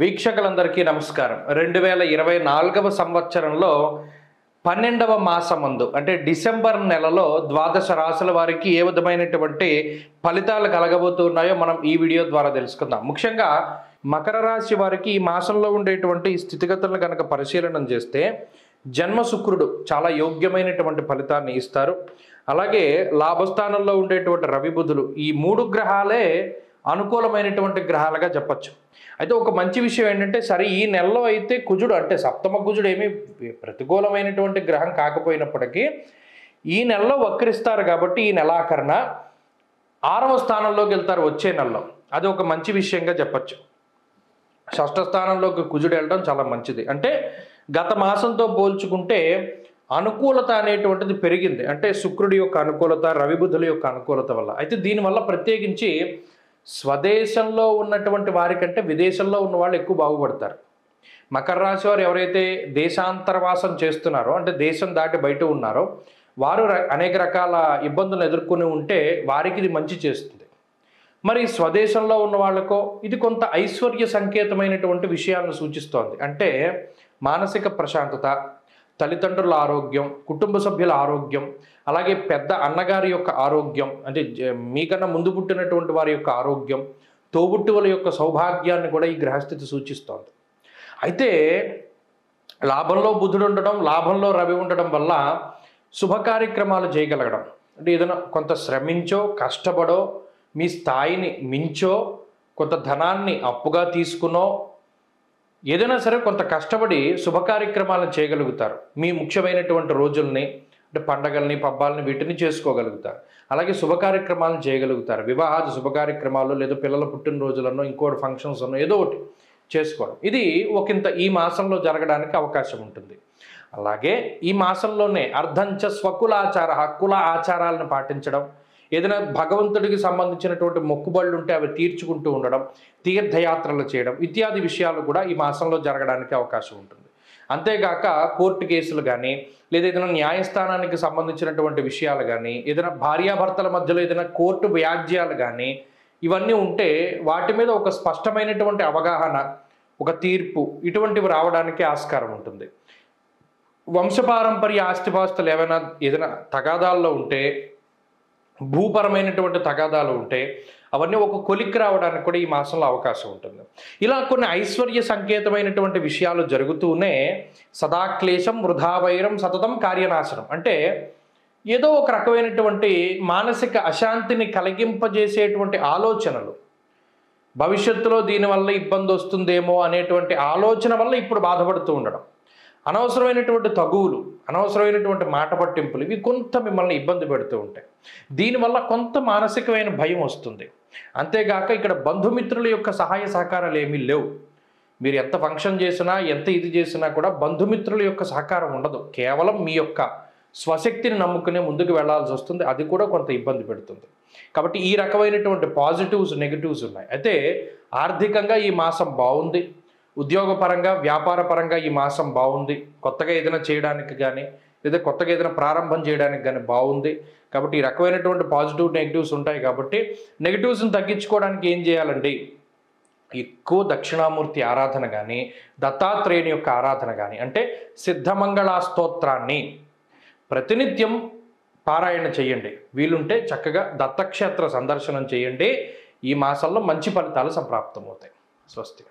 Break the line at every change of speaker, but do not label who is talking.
వీక్షకులందరికీ నమస్కారం. 2024వ సంవత్సరంలో 12వ మాసమందు అంటే డిసెంబర్ నెలలో ద్వాదశ రాశుల వారికి ఏ విధమైనటువంటి ఫలితాలు కలగబోతున్నాయో మనం ఈ వీడియో ద్వారా తెలుసుకుందాం. ముఖ్యంగా మకర రాశి వారికి ఈ మాసంలో ఉండేటువంటి స్థితిగతులను కనుక పరిశీలన చేస్తే జన్మ శుక్రుడు చాలా యోగ్యమైనటువంటి ఫలితాన్ని ఇస్తారు. అలాగే లాభస్థానంలో ఉండేటువంటి రవి బుధులు ఈ మూడు గ్రహాలే అనుకూలమైనటువంటి గ్రహాలుగా చెప్పచ్చు. అయితే ఒక మంచి విషయం ఏంటంటే సరే ఈ నెలలో అయితే కుజుడు అంటే సప్తమ కుజుడు ఏమీ ప్రతికూలమైనటువంటి గ్రహం కాకపోయినప్పటికీ ఈ నెలలో వక్రిస్తారు కాబట్టి ఈ నెలాఖరున 6వ స్థానంలోకి వెళ్తారు వచ్చే నెలలో. అది ఒక మంచి విషయంగా చెప్పచ్చు. షష్ఠ స్థానంలోకి కుజుడు వెళ్ళడం చాలా మంచిది. అంటే గత మాసంతో పోల్చుకుంటే అనుకూలత అనేటువంటిది పెరిగింది. అంటే శుక్రుడి యొక్క అనుకూలత, రవి బుధుల యొక్క అనుకూలత వల్ల. అయితే దీనివల్ల ప్రత్యేకించి స్వదేశంలో ఉన్నటువంటి వారికంటే విదేశంలో ఉన్న వాళ్ళు ఎక్కువ బాగుపడతారు. మకర రాశి వారు ఎవరైతే దేశాంతరవాసం చేస్తున్నారో అంటే దేశం దాటి బయట ఉన్నారో వారు అనేక రకాల ఇబ్బందులు ఎదుర్కొని ఉంటే వారికి ఇది మంచి చేస్తుంది. మరి స్వదేశంలో ఉన్న వాళ్ళకో ఇది కొంత ఐశ్వర్య సంకేతమైనటువంటి విషయాలను సూచిస్తోంది. అంటే మానసిక ప్రశాంతత, తల్లిదండ్రుల ఆరోగ్యం, కుటుంబ సభ్యుల ఆరోగ్యం, అలాగే పెద్ద అన్నగారి యొక్క ఆరోగ్యం, అంటే మీకన్నా ముందు పుట్టినటువంటి వారి యొక్క ఆరోగ్యం, తోబుట్టువుల యొక్క సౌభాగ్యాన్ని కూడా ఈ గ్రహస్థితి సూచిస్తోంది. అయితే లాభంలో బుధుడు ఉండడం, లాభంలో రవి ఉండడం వల్ల శుభ కార్యక్రమాలు చేయగలగడం, అంటే ఏదైనా కొంత శ్రమించో కష్టపడో మీ స్థాయిని మించో కొంత ధనాన్ని అప్పుగా తీసుకునో ఏదైనా సరే కొంత కష్టపడి శుభ కార్యక్రమాలను చేయగలుగుతారు. మీ ముఖ్యమైనటువంటి రోజుల్ని అంటే పండగల్ని పబ్బాలని వీటిని చేసుకోగలుగుతారు. అలాగే శుభ కార్యక్రమాలను చేయగలుగుతారు. వివాహాది శుభ కార్యక్రమాలు లేదా పిల్లల పుట్టినరోజులను ఇంకోటి ఫంక్షన్స్ అన్నో ఏదో ఒకటి చేసుకోవడం ఇది ఒకంత ఈ మాసంలో జరగడానికి అవకాశం ఉంటుంది. అలాగే ఈ మాసంలోనే అర్ధంచ స్వకులాచార కుల ఆచారాలను పాటించడం, ఏదైనా భగవంతుడికి సంబంధించినటువంటి మొక్కుబళ్ళు ఉంటే అవి తీర్చుకుంటూ ఉండడం, తీర్థయాత్రలు చేయడం ఇత్యాది విషయాలు కూడా ఈ మాసంలో జరగడానికి అవకాశం ఉంటుంది. అంతేగాక కోర్టు కేసులు కానీ లేదా ఏదైనా న్యాయస్థానానికి సంబంధించినటువంటి విషయాలు కానీ ఏదైనా భార్యాభర్తల మధ్యలో ఏదైనా కోర్టు వ్యాజ్యాలు కానీ ఇవన్నీ ఉంటే వాటి మీద ఒక స్పష్టమైనటువంటి అవగాహన, ఒక తీర్పు ఇటువంటివి రావడానికి ఆస్కారం ఉంటుంది. వంశపారంపర్య ఆస్తిపాస్తులు ఏదైనా తగాదాల్లో ఉంటే, భూపరమైనటువంటి తగాదాలు ఉంటే అవన్నీ ఒక కొలిక్కి రావడానికి కూడా ఈ మాసంలో అవకాశం ఉంటుంది. ఇలా కొన్ని ఐశ్వర్య సంకేతమైనటువంటి విషయాలు జరుగుతూనే సదాక్లేశం వృధావైరం సతతం కార్యనాశనం, అంటే ఏదో ఒక రకమైనటువంటి మానసిక అశాంతిని కలిగింపజేసేటువంటి ఆలోచనలు, భవిష్యత్తులో దీనివల్ల ఇబ్బంది వస్తుందేమో అనేటువంటి ఆలోచన వల్ల ఇప్పుడు బాధపడుతూ ఉండడం, అనవసరమైనటువంటి తగువులు, అనవసరమైనటువంటి మాట పట్టింపులు ఇవి కొంత మిమ్మల్ని ఇబ్బంది పెడుతూ ఉంటాయి. దీనివల్ల కొంత మానసికమైన భయం వస్తుంది. అంతేగాక ఇక్కడ బంధుమిత్రుల యొక్క సహాయ సహకారాలు ఏమీ లేవు. మీరు ఎంత ఫంక్షన్ చేసినా ఎంత ఇది చేసినా కూడా బంధుమిత్రుల యొక్క సహకారం ఉండదు. కేవలం మీ యొక్క స్వశక్తిని నమ్ముకునే ముందుకు వెళ్లాల్సి వస్తుంది. అది కూడా కొంత ఇబ్బంది పెడుతుంది. కాబట్టి ఈ రకమైనటువంటి పాజిటివ్స్ నెగిటివ్స్ ఉన్నాయి. అయితే ఆర్థికంగా ఈ మాసం బాగుంది. ఉద్యోగపరంగా వ్యాపారపరంగా ఈ మాసం బాగుంది. కొత్తగా ఏదైనా చేయడానికి కానీ లేదా కొత్తగా ఏదైనా ప్రారంభం చేయడానికి కానీ బాగుంది. కాబట్టి ఈ రకమైనటువంటి పాజిటివ్ నెగిటివ్స్ ఉంటాయి. కాబట్టి నెగిటివ్స్ని తగ్గించుకోవడానికి ఏం చేయాలండి, ఎక్కువ దక్షిణామూర్తి ఆరాధన కానీ దత్తాత్రేయుని యొక్క ఆరాధన కానీ అంటే సిద్ధమంగళ స్తోత్రాన్ని ప్రతినిత్యం పారాయణ చేయండి. వీలుంటే చక్కగా దత్తక్షేత్ర సందర్శనం చేయండి. ఈ మాసంలో మంచి ఫలితాలు సంప్రాప్తమవుతాయి. స్వస్తి.